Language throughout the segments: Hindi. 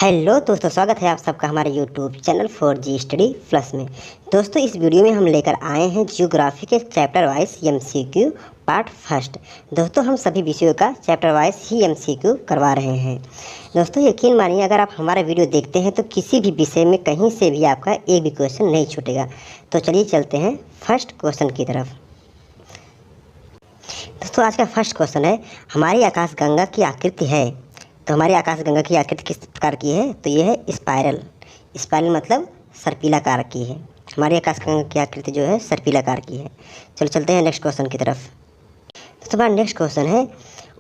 हेलो दोस्तों, स्वागत है आप सबका हमारे YouTube channel 4G study plus में। दोस्तों, इस वीडियो में हम लेकर आए हैं ज्योग्राफी के chapter wise MCQ part first. दोस्तों, हम सभी विषयों का चैप्टर वाइज ही एमसीक्यू करवा रहे हैं। दोस्तों, यकीन मानिए, अगर आप हमारा वीडियो देखते हैं तो किसी भी विषय में कहीं से भी आपका एक भी क्वेश्चन नहीं छूटेगा। तो चलिए चलते हैं फर्स्ट क्वेश्चन की तरफ। दोस्तों, आज का फर्स्ट क्वेश्चन है, हमारी आकाशगंगा की आकृति है। तो हमारी आकाशगंगा की आकृति किस प्रकार की है? तो ये है स्पाइरल। स्पाइरल मतलब सर्पिलाकार की है। हमारी आकाशगंगा की आकृति जो है सर्पिलाकार की है। चलो चलते हैं नेक्स्ट क्वेश्चन की तरफ। तो हमारा नेक्स्ट क्वेश्चन है,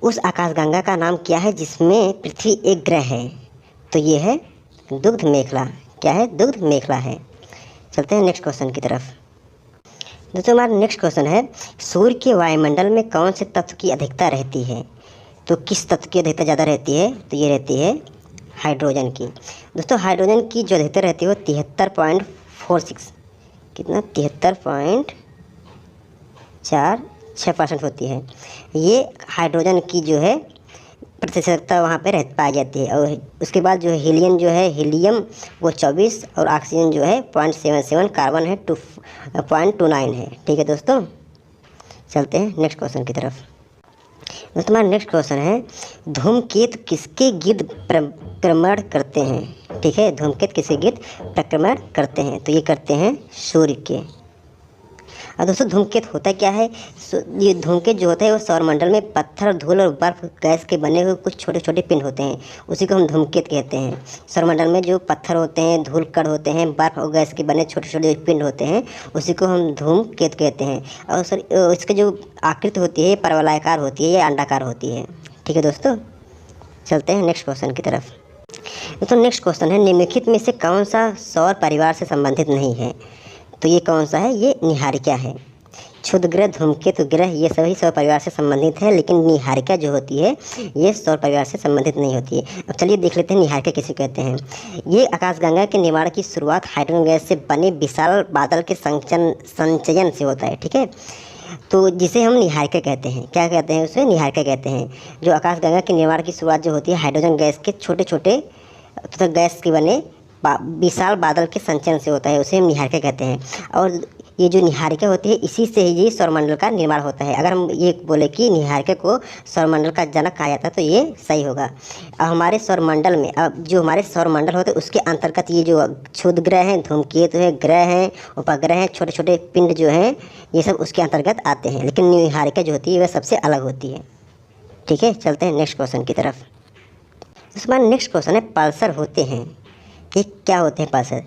उस आकाशगंगा का नाम क्या है जिसमें पृथ्वी एक ग्रह है? तो ये है दुग्ध मेखला। क्या है? दुग्ध मेखला है। चलते हैं नेक्स्ट क्वेश्चन की तरफ। दोस्तों, हमारा नेक्स्ट क्वेश्चन है, सूर्य के वायुमंडल में कौन से तत्व की अधिकता रहती है? तो किस तत्व की अधिकता ज़्यादा रहती है? तो ये रहती है हाइड्रोजन की। दोस्तों, हाइड्रोजन की जो अधिकता रहती है वो 73.46 कितना 73.46% होती है। ये हाइड्रोजन की जो है प्रतिशतता वहाँ पे पाई जाती है। और उसके बाद जो है हीलियम वो 24 और ऑक्सीजन जो है 0.77, कार्बन है 2.29 है। ठीक है दोस्तों, चलते हैं नेक्स्ट क्वेश्चन की तरफ। दोस्तों, हमारा नेक्स्ट क्वेश्चन है, धूमकेतु किसके गिर्द परिक्रमण करते हैं? ठीक है, धूमकेतु किसके गिर्द परिक्रमण करते हैं? तो ये करते हैं सूर्य के। और दोस्तों, धूमकेतु होता क्या है? ये धूमकेतु जो होता है वो सौरमंडल में पत्थर, धूल और बर्फ गैस के बने हुए कुछ छोटे छोटे पिंड होते हैं, उसी को हम धूमकेतु कहते हैं। सौरमंडल में जो पत्थर होते हैं, धूल कण होते हैं, बर्फ और गैस के बने छोटे छोटे पिंड होते हैं, उसी को हम धूमकेतु कहते हैं। और सर इसकी जो आकृति होती है परवलयाकार होती है या अंडाकार होती है। ठीक है दोस्तों, चलते हैं नेक्स्ट क्वेश्चन की तरफ। तो नेक्स्ट क्वेश्चन है, निम्नलिखित में से कौन सा सौर परिवार से संबंधित नहीं है? तो ये कौन सा है? ये निहारिका है। क्षुद्र ग्रह, धूमकेतु ग्रह ये सभी सौर परिवार से संबंधित है, लेकिन निहारिका जो होती है ये सौर परिवार से संबंधित नहीं होती है। अब चलिए देख लेते हैं निहारिका किसे कहते हैं। ये आकाशगंगा के निर्माण की शुरुआत हाइड्रोजन गैस से बने विशाल बादल के संचयन से होता है। ठीक है, तो जिसे हम निहारिका कहते हैं। क्या कहते हैं उसे? निहारिका कहते हैं। जो आकाशगंगा के निर्माण की शुरुआत जो होती है हाइड्रोजन गैस के छोटे छोटे तथा गैस के बने विशाल बादल के संचयन से होता है, उसे हम निहारिका कहते हैं। और ये जो निहारिका होती है इसी से ही ये सौरमंडल का निर्माण होता है। अगर हम ये बोले कि निहारिका को सौरमंडल का जनक कहा जाता है तो ये सही होगा। अब हमारे सौरमंडल में जो हमारे सौरमंडल होते हैं उसके अंतर्गत ये जो क्षुद्र ग्रह हैं, धूमकेतु है, ग्रह हैं, उपग्रह हैं, छोटे छोटे पिंड जो हैं, ये सब उसके अंतर्गत आते हैं। लेकिन निहारिका जो होती है वह सबसे अलग होती है। ठीक है, चलते हैं नेक्स्ट क्वेश्चन की तरफ। हमारा नेक्स्ट क्वेश्चन है, पल्सर होते हैं। ये क्या होते हैं पल्सर?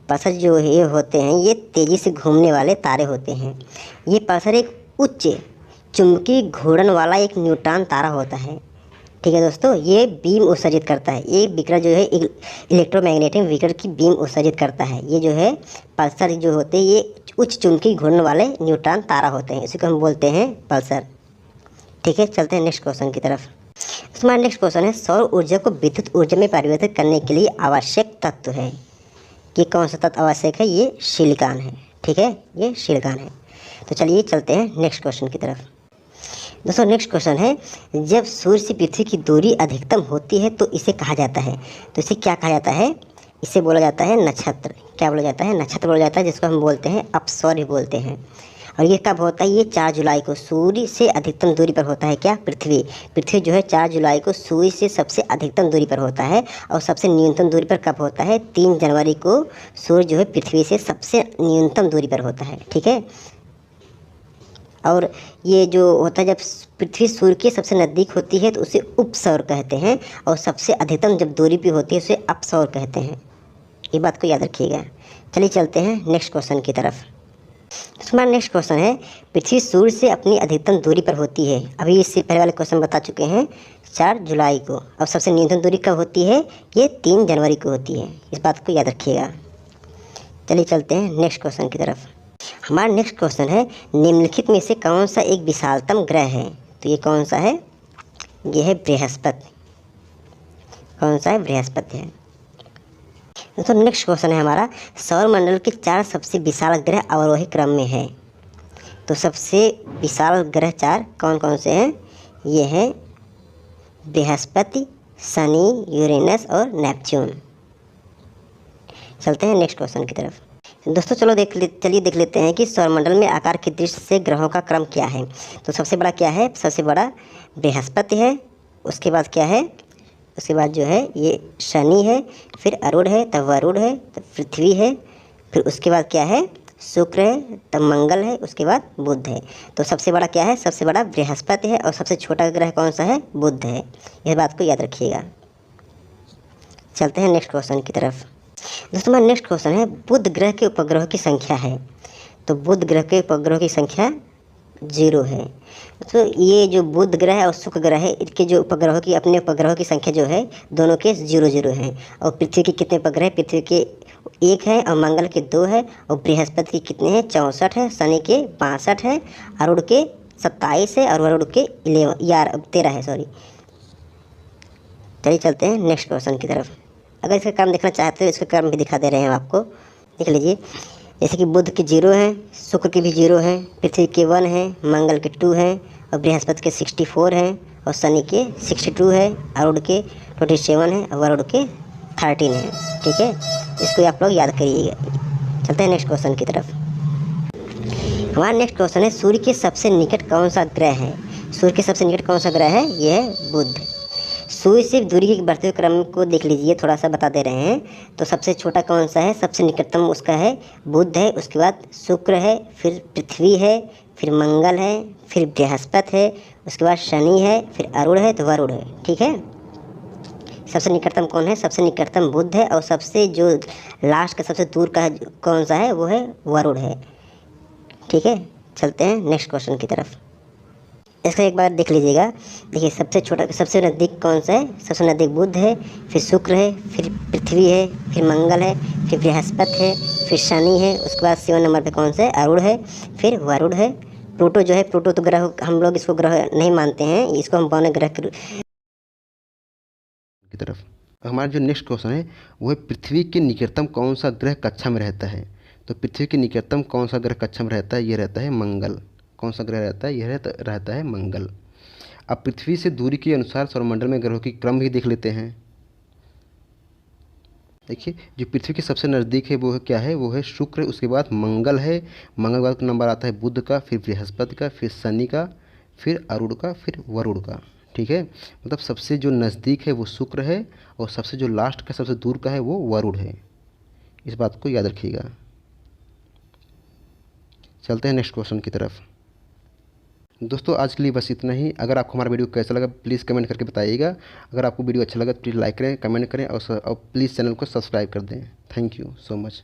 पल्सर जो ये होते हैं ये तेज़ी से घूमने वाले तारे होते हैं। ये पल्सर एक उच्च चुंबकीय घूर्णन वाला एक न्यूट्रॉन तारा होता है। ठीक है दोस्तों, ये बीम उत्सर्जित करता है। ये विकिरण जो है इलेक्ट्रोमैग्नेटिक विकिरण की बीम उत्सर्जित करता है। ये जो है पल्सर जो होते हैं ये उच्च चुंबकीय घूर्णन वाले न्यूट्रॉन तारा होते हैं, इसी को हम बोलते हैं पल्सर। ठीक है, चलते हैं नेक्स्ट क्वेश्चन की तरफ। हमारा नेक्स्ट क्वेश्चन है, सौर ऊर्जा को विद्युत ऊर्जा में परिवर्तित करने के लिए आवश्यक तत्व है। ये कौन सा तत्व आवश्यक है? ये सिलिकॉन है। ठीक है, ये सिलिकॉन है। तो चलिए चलते हैं नेक्स्ट क्वेश्चन की तरफ। दोस्तों, नेक्स्ट क्वेश्चन है, जब सूर्य से पृथ्वी की दूरी अधिकतम होती है तो इसे कहा जाता है। तो इसे क्या कहा जाता है? इसे बोला जाता है नक्षत्र। क्या बोला जाता है? नक्षत्र बोला जाता है, जिसको हम बोलते हैं अपसौर्य बोलते हैं। और ये कब होता है? ये 4 जुलाई को सूर्य से अधिकतम दूरी पर होता है। क्या? पृथ्वी जो है 4 जुलाई को सूर्य से सबसे अधिकतम दूरी पर होता है। और सबसे न्यूनतम दूरी पर कब होता है? 3 जनवरी को सूर्य जो है पृथ्वी से सबसे न्यूनतम दूरी पर होता है। ठीक है, और ये जो होता है जब पृथ्वी सूर्य के सबसे नज़दीक होती है तो उसे उपसौर कहते हैं, और सबसे अधिकतम जब दूरी पर होती है उसे अपसौर कहते हैं। ये बात को याद रखिएगा। चलिए चलते हैं नेक्स्ट क्वेश्चन की तरफ। हमारा नेक्स्ट क्वेश्चन है, पृथ्वी सूर्य से अपनी अधिकतम दूरी पर होती है। अभी इससे पहले वाले क्वेश्चन बता चुके हैं 4 जुलाई को। अब सबसे न्यूनतम दूरी कब होती है? ये 3 जनवरी को होती है। इस बात को याद रखिएगा। चलिए चलते हैं नेक्स्ट क्वेश्चन की तरफ। हमारा नेक्स्ट क्वेश्चन है, निम्नलिखित में से कौन सा एक विशालतम ग्रह है? तो ये कौन सा है? ये है बृहस्पति। कौन सा है? बृहस्पति है। दोस्तों, नेक्स्ट क्वेश्चन है हमारा, सौरमंडल के 4 सबसे विशाल ग्रह अवरोही क्रम में है। तो सबसे विशाल ग्रह 4 कौन कौन से हैं? ये हैं बृहस्पति, शनि, यूरेनस और नेपच्यून। चलते हैं नेक्स्ट क्वेश्चन की तरफ। दोस्तों चलिए देख लेते हैं कि सौरमंडल में आकार की दृष्टि से ग्रहों का क्रम क्या है। तो सबसे बड़ा क्या है, सबसे बड़ा बृहस्पति है, उसके बाद क्या है, उसके बाद जो है ये शनि है, फिर अरुण है, तब वरुण है, तब पृथ्वी है, फिर उसके बाद क्या है शुक्र है, तब मंगल है, उसके बाद बुध है। तो सबसे बड़ा क्या है, सबसे बड़ा बृहस्पति है और सबसे छोटा ग्रह कौन सा है, बुध है। इस बात को याद रखिएगा। चलते हैं नेक्स्ट क्वेश्चन की तरफ। दोस्तों हमारा नेक्स्ट क्वेश्चन है बुध ग्रह के उपग्रहों की संख्या है। तो बुध ग्रह के उपग्रहों की संख्या 0 है। तो ये जो बुध ग्रह और शुक्र ग्रह है, इनके जो उपग्रहों की अपने उपग्रहों की संख्या जो है दोनों के 0 हैं। और पृथ्वी के कितने उपग्रह, पृथ्वी के 1 है और मंगल के 2 है, और बृहस्पति के कितने हैं 64 है, शनि के 62 है, अरुण के 27 है और वरुण के 13 है सॉरी। चलिए चलते हैं नेक्स्ट क्वेश्चन की तरफ। अगर इसका क्रम देखना चाहते हो इसका क्रम भी दिखा दे रहे हैं आपको, देख लीजिए। जैसे कि बुध के 0 हैं, शुक्र के भी 0 हैं, पृथ्वी के 1 है, मंगल के 2 हैं और बृहस्पति के 64 हैं और शनि के 62 है, अरुण के 27 है और वरुण के 13 है। ठीक है, इसको आप लोग याद करिएगा। चलते हैं नेक्स्ट क्वेश्चन की तरफ। हमारा नेक्स्ट क्वेश्चन है सूर्य के सबसे निकट कौन सा ग्रह है। सूर्य के सबसे निकट कौन सा ग्रह है, ये है बुध। सूर्य से दूरी के बढ़ते हुए क्रम को देख लीजिए, थोड़ा सा बता दे रहे हैं। तो सबसे छोटा कौन सा है, सबसे निकटतम उसका है बुध है, उसके बाद शुक्र है, फिर पृथ्वी है, फिर मंगल है, फिर बृहस्पति है, उसके बाद शनि है, फिर अरुण है, तो वरुण है। ठीक है, सबसे निकटतम कौन है, सबसे निकटतम बुध है और सबसे जो लास्ट का सबसे दूर का कौन सा है वो है वरुण है। ठीक है, चलते हैं नेक्स्ट क्वेश्चन की तरफ। इसका एक बार देख लीजिएगा। देखिए सबसे छोटा सबसे नज़दीक कौन सा है, सबसे नज़दीक बुध है, फिर शुक्र है, फिर पृथ्वी है, फिर मंगल है, फिर बृहस्पति है, फिर शनि है, उसके बाद 7 नंबर पे कौन सा है, अरुण है, फिर वरुण है। प्लूटो जो है, प्लूटो तो ग्रह हम लोग इसको ग्रह नहीं मानते हैं, इसको हम बौने ग्रह की तरफ। हमारा जो नेक्स्ट क्वेश्चन है वो है पृथ्वी के निकटतम कौन सा ग्रह कक्षा में रहता है। तो पृथ्वी के निकटतम कौन सा ग्रह कक्षा में रहता है, ये रहता है मंगल। कौन सा ग्रह रहता है, यह रहता है मंगल। अब पृथ्वी से दूरी के अनुसार सौरमंडल में ग्रहों की क्रम भी देख लेते हैं। देखिए जो पृथ्वी के सबसे नज़दीक है वो है क्या है, वो है शुक्र, उसके बाद मंगल है, मंगल के बाद नंबर आता है बुध का, फिर बृहस्पति का, फिर शनि का, फिर अरुण का, फिर वरुण का। ठीक है, मतलब सबसे जो नज़दीक है वो शुक्र है और सबसे जो लास्ट का सबसे दूर का है वो वरुण है। इस बात को याद रखिएगा। चलते हैं नेक्स्ट क्वेश्चन की तरफ। दोस्तों आज के लिए बस इतना ही। अगर आपको हमारा वीडियो कैसा लगा प्लीज़ कमेंट करके बताइएगा। अगर आपको वीडियो अच्छा लगा तो प्लीज़ लाइक करें, कमेंट करें और प्लीज़ चैनल को सब्सक्राइब कर दें। Thank you so much.